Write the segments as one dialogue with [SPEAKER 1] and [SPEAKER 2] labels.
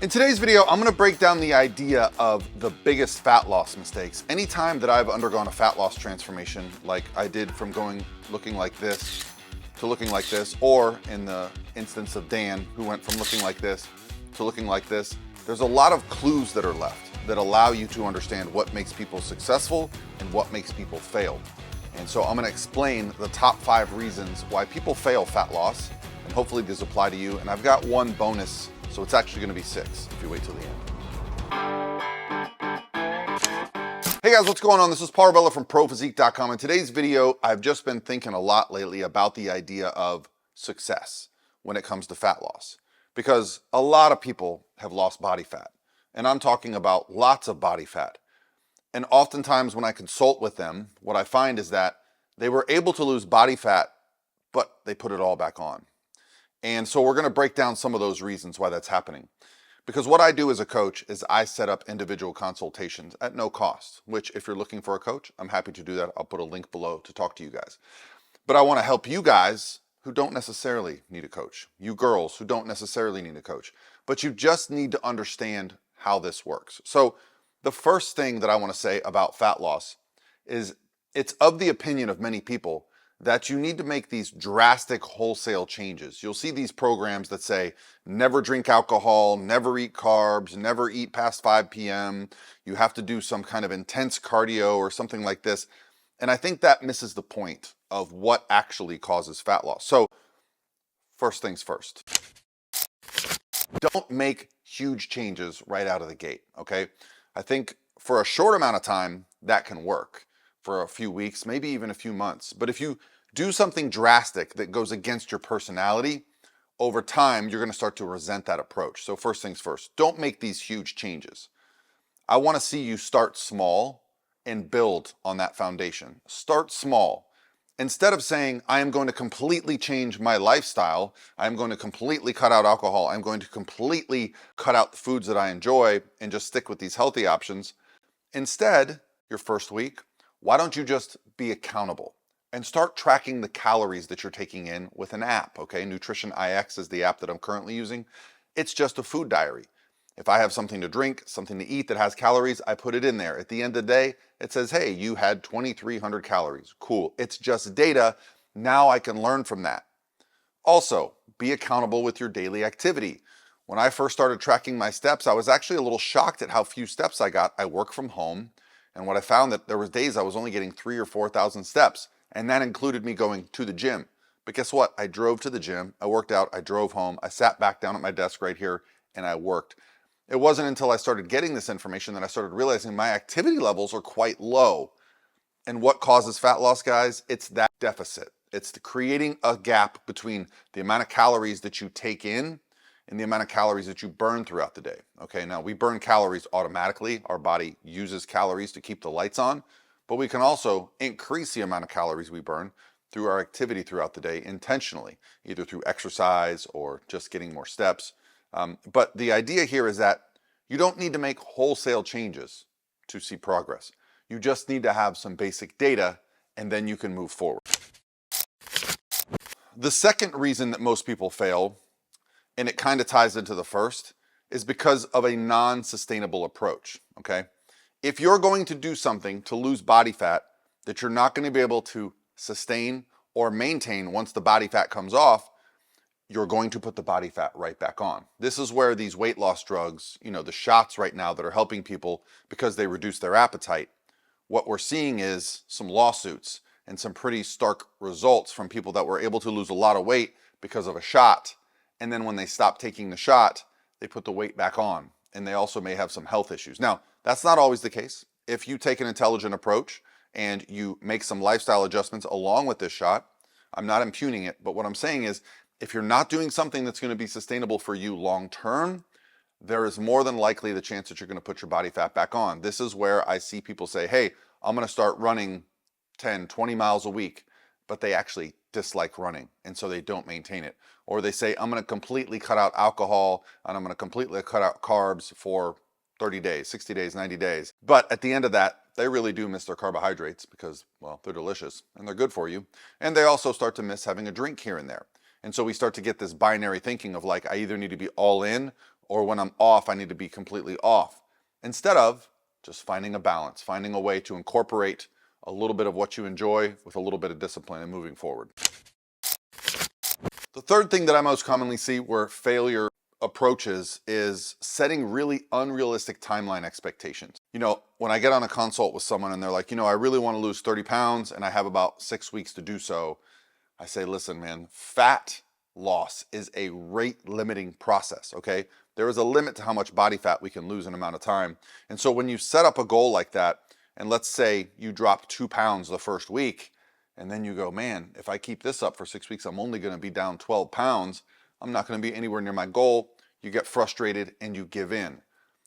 [SPEAKER 1] In today's video, I'm gonna break down the idea of the biggest fat loss mistakes. Anytime that I've undergone a fat loss transformation, like I did from looking like this to looking like this, or in the instance of Dan, who went from looking like this to looking like this, there's a lot of clues that are left that allow you to understand what makes people successful and what makes people fail. And so I'm gonna explain the top 5 reasons why people fail fat loss, and hopefully these apply to you. And I've got one bonus, so it's actually gonna be 6 if you wait till the end. Hey guys, what's going on? This is Paul Bella from ProPhysique.com. In today's video, I've just been thinking a lot lately about the idea of success when it comes to fat loss, because a lot of people have lost body fat, and I'm talking about lots of body fat. And oftentimes when I consult with them, what I find is that they were able to lose body fat, but they put it all back on. And so we're gonna break down some of those reasons why that's happening. Because what I do as a coach is I set up individual consultations at no cost, which if you're looking for a coach, I'm happy to do that. I'll put a link below to talk to you guys. But I wanna help you guys who don't necessarily need a coach, you girls who don't necessarily need a coach, but you just need to understand how this works. So the first thing that I wanna say about fat loss is it's of the opinion of many people that you need to make these drastic wholesale changes. You'll see these programs that say, never drink alcohol, never eat carbs, never eat past 5 p.m. You have to do some kind of intense cardio or something like this. And I think that misses the point of what actually causes fat loss. So first things first, don't make huge changes right out of the gate, okay? I think for a short amount of time, that can work. For a few weeks, maybe even a few months. But if you do something drastic that goes against your personality, over time, you're gonna start to resent that approach. So first things first, don't make these huge changes. I wanna see you start small and build on that foundation. Start small. Instead of saying, I am going to completely change my lifestyle, I'm going to completely cut out alcohol, I'm going to completely cut out the foods that I enjoy and just stick with these healthy options. Instead, your first week, why don't you just be accountable and start tracking the calories that you're taking in with an app, okay? Nutrition IX is the app that I'm currently using. It's just a food diary. If I have something to drink, something to eat that has calories, I put it in there. At the end of the day, it says, hey, you had 2,300 calories. Cool, it's just data. Now I can learn from that. Also, be accountable with your daily activity. When I first started tracking my steps, I was actually a little shocked at how few steps I got. I work from home. And what I found that there was days I was only getting 3,000 or 4,000 steps, and that included me going to the gym. But guess what? I drove to the gym, I worked out, I drove home, I sat back down at my desk right here, and I worked. It wasn't until I started getting this information that I started realizing my activity levels are quite low. And what causes fat loss, guys? It's that deficit. It's creating a gap between the amount of calories that you take in and the amount of calories that you burn throughout the day. Okay, now we burn calories automatically. Our body uses calories to keep the lights on, but we can also increase the amount of calories we burn through our activity throughout the day intentionally, either through exercise or just getting more steps. But the idea here is that you don't need to make wholesale changes to see progress. You just need to have some basic data, and then you can move forward. The second reason that most people fail, and it kind of ties into the first, is because of a non-sustainable approach, okay? If you're going to do something to lose body fat that you're not going to be able to sustain or maintain once the body fat comes off, you're going to put the body fat right back on. This is where these weight loss drugs, the shots right now that are helping people because they reduce their appetite, what we're seeing is some lawsuits and some pretty stark results from people that were able to lose a lot of weight because of a shot. And then when they stop taking the shot, they put the weight back on. And they also may have some health issues. Now, that's not always the case. If you take an intelligent approach and you make some lifestyle adjustments along with this shot, I'm not impugning it, but what I'm saying is, if you're not doing something that's going to be sustainable for you long term, there is more than likely the chance that you're going to put your body fat back on. This is where I see people say, hey, I'm going to start running 10, 20 miles a week, but they actually dislike running, and so they don't maintain it. Or they say, I'm going to completely cut out alcohol and I'm going to completely cut out carbs for 30 days, 60 days, 90 days. But at the end of that, they really do miss their carbohydrates because, well, they're delicious and they're good for you. And they also start to miss having a drink here and there. And so we start to get this binary thinking of like, I either need to be all in or when I'm off, I need to be completely off. Instead of just finding a balance, finding a way to incorporate a little bit of what you enjoy with a little bit of discipline and moving forward. The third thing that I most commonly see where failure approaches is setting really unrealistic timeline expectations. When I get on a consult with someone and they're like, I really want to lose 30 pounds and I have about 6 weeks to do so, I say, listen, man, fat loss is a rate limiting process, okay? There is a limit to how much body fat we can lose in an amount of time. And so when you set up a goal like that, and let's say you drop 2 pounds the first week, and then you go, man, if I keep this up for 6 weeks, I'm only going to be down 12 pounds. I'm not going to be anywhere near my goal. You get frustrated and you give in.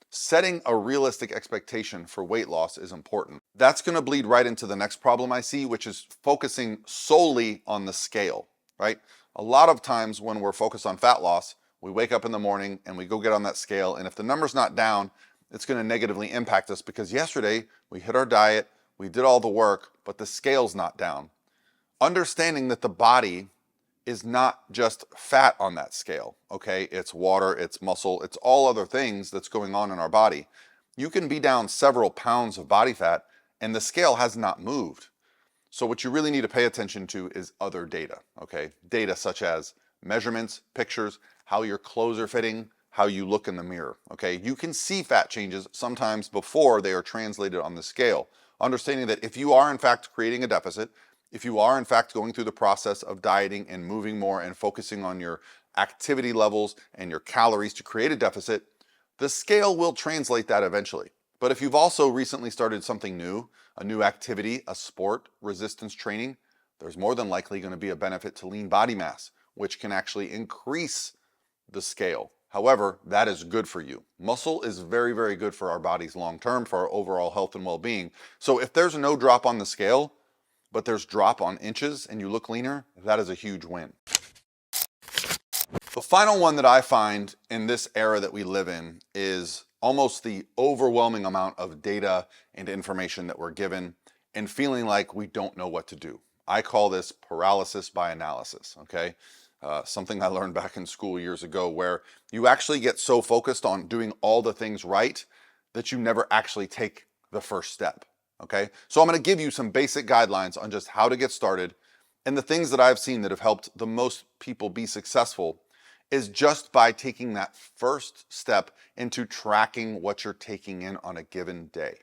[SPEAKER 1] Setting a realistic expectation for weight loss is important. That's going to bleed right into the next problem I see, which is focusing solely on the scale, right? A lot of times when we're focused on fat loss, we wake up in the morning and we go get on that scale, and if the number's not down, it's going to negatively impact us because yesterday we hit our diet, we did all the work, but the scale's not down. Understanding that the body is not just fat on that scale, okay? It's water, it's muscle, it's all other things that's going on in our body. You can be down several pounds of body fat and the scale has not moved. So what you really need to pay attention to is other data, okay? Data such as measurements, pictures, how your clothes are fitting, how you look in the mirror, okay? You can see fat changes sometimes before they are translated on the scale. Understanding that if you are in fact creating a deficit, if you are in fact going through the process of dieting and moving more and focusing on your activity levels and your calories to create a deficit, the scale will translate that eventually. But if you've also recently started something new, a new activity, a sport, resistance training, there's more than likely going to be a benefit to lean body mass, which can actually increase the scale. However, that is good for you. Muscle is very, very good for our bodies long term, for our overall health and well-being. So if there's no drop on the scale, but there's drop on inches and you look leaner, that is a huge win. The final one that I find in this era that we live in is almost the overwhelming amount of data and information that we're given and feeling like we don't know what to do. I call this paralysis by analysis, okay? Something I learned back in school years ago where you actually get so focused on doing all the things right that you never actually take the first step. Okay, so I'm going to give you some basic guidelines on just how to get started, and the things that I've seen that have helped the most people be successful is just by taking that first step into tracking what you're taking in on a given day.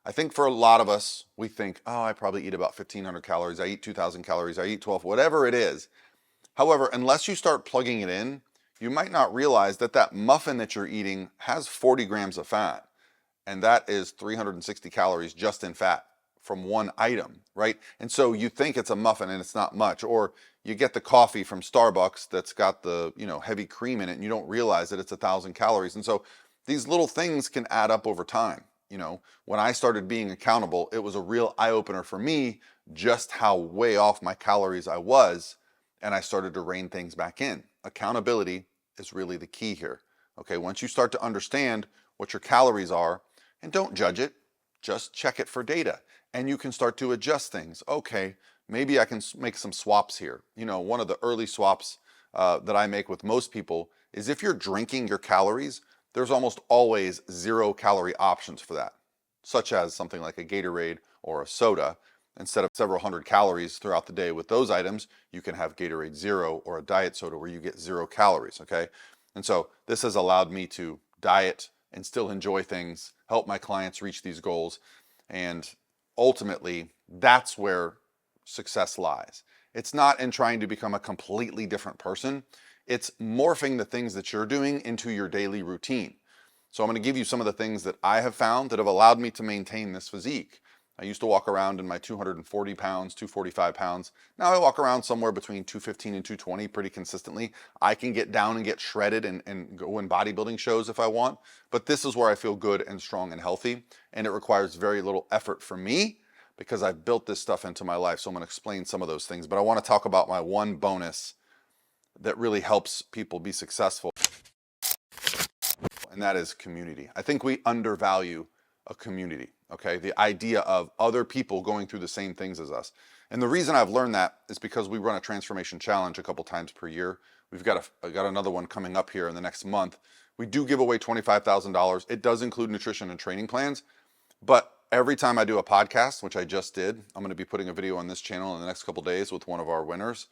[SPEAKER 1] I think for a lot of us, we think, oh, I probably eat about 1,500 calories, I eat 2,000 calories, I eat 12, whatever it is. However, unless you start plugging it in, you might not realize that that muffin that you're eating has 40 grams of fat. And that is 360 calories just in fat from one item, right? And so you think it's a muffin and it's not much, or you get the coffee from Starbucks that's got the, heavy cream in it and you don't realize that it's 1,000 calories. And so these little things can add up over time. When I started being accountable, it was a real eye-opener for me just how way off my calories I was, and I started to rein things back in. Accountability is really the key here. Okay, once you start to understand what your calories are, and don't judge it, just check it for data. And you can start to adjust things. Okay, maybe I can make some swaps here. One of the early swaps that I make with most people is if you're drinking your calories, there's almost always 0-calorie options for that, such as something like a Gatorade or a soda. Instead of several hundred calories throughout the day with those items, you can have Gatorade Zero or a diet soda where you get 0 calories, okay? And so this has allowed me to diet and still enjoy things, help my clients reach these goals. And ultimately, that's where success lies. It's not in trying to become a completely different person. It's morphing the things that you're doing into your daily routine. So I'm going to give you some of the things that I have found that have allowed me to maintain this physique. I used to walk around in my 240 pounds, 245 pounds. Now I walk around somewhere between 215 and 220 pretty consistently. I can get down and get shredded and go in bodybuilding shows if I want, but this is where I feel good and strong and healthy, and it requires very little effort from me because I've built this stuff into my life. So I'm going to explain some of those things, but I want to talk about my one bonus that really helps people be successful, and that is community. I think we undervalue a community, okay? The idea of other people going through the same things as us. And the reason I've learned that is because we run a transformation challenge a couple times per year. We've got another one coming up here in the next month, We do give away $25,000. It does include nutrition and training plans, but every time I do a podcast, which I just did, I'm going to be putting a video on this channel in the next couple days with one of our winners.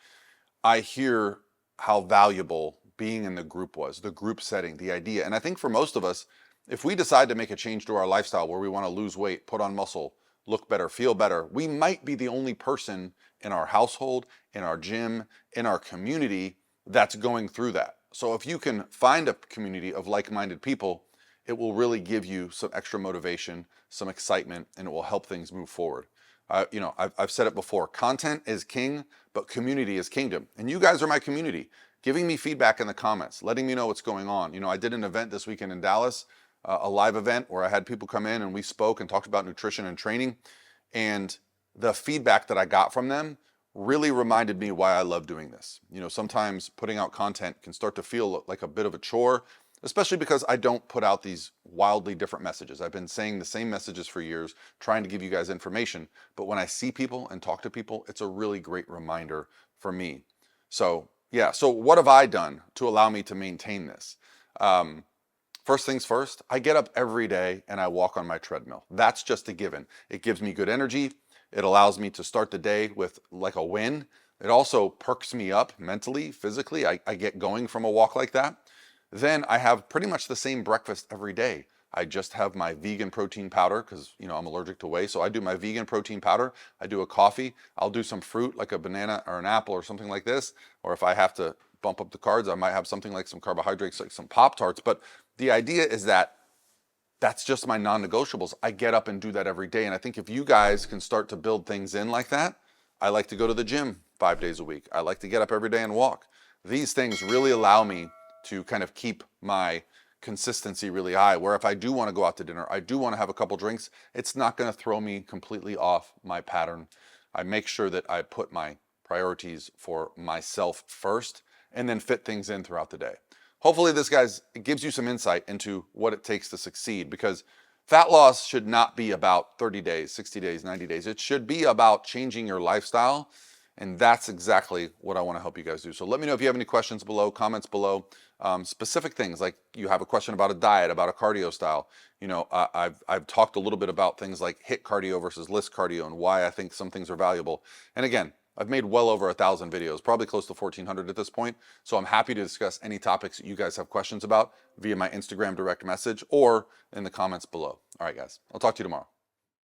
[SPEAKER 1] I hear how valuable being in the group was, the group setting, the idea. And I think for most of us, if we decide to make a change to our lifestyle where we want to lose weight, put on muscle, look better, feel better, we might be the only person in our household, in our gym, in our community that's going through that. So if you can find a community of like-minded people, it will really give you some extra motivation, some excitement, and it will help things move forward. I've said it before, content is king, but community is kingdom. And you guys are my community, giving me feedback in the comments, letting me know what's going on. I did an event this weekend in Dallas, a live event where I had people come in and we spoke and talked about nutrition and training. And the feedback that I got from them really reminded me why I love doing this. Sometimes putting out content can start to feel like a bit of a chore, especially because I don't put out these wildly different messages. I've been saying the same messages for years, trying to give you guys information. But when I see people and talk to people, it's a really great reminder for me. So what have I done to allow me to maintain this? First things first, I get up every day and I walk on my treadmill. That's just a given. It gives me good energy. It allows me to start the day with like a win. It also perks me up mentally, physically. I get going from a walk like that. Then I have pretty much the same breakfast every day. I just have my vegan protein powder because, I'm allergic to whey. So I do my vegan protein powder. I do a coffee. I'll do some fruit like a banana or an apple or something like this. Or if I have to bump up the carbs, I might have something like some carbohydrates, like some Pop-Tarts. But the idea is that that's just my non-negotiables. I get up and do that every day. And I think if you guys can start to build things in like that, I like to go to the gym 5 days a week. I like to get up every day and walk. These things really allow me to kind of keep my consistency really high, where if I do want to go out to dinner, I do want to have a couple drinks, it's not going to throw me completely off my pattern. I make sure that I put my priorities for myself first and then fit things in throughout the day. Hopefully this, guys, it gives you some insight into what it takes to succeed, because fat loss should not be about 30 days, 60 days, 90 days. It should be about changing your lifestyle. And that's exactly what I want to help you guys do. So let me know if you have any questions below, comments below, specific things like you have a question about a diet, about a cardio style. I've talked a little bit about things like HIIT cardio versus list cardio and why I think some things are valuable. And again, I've made well over 1,000 videos, probably close to 1,400 at this point. So I'm happy to discuss any topics that you guys have questions about via my Instagram direct message or in the comments below. All right, guys, I'll talk to you tomorrow.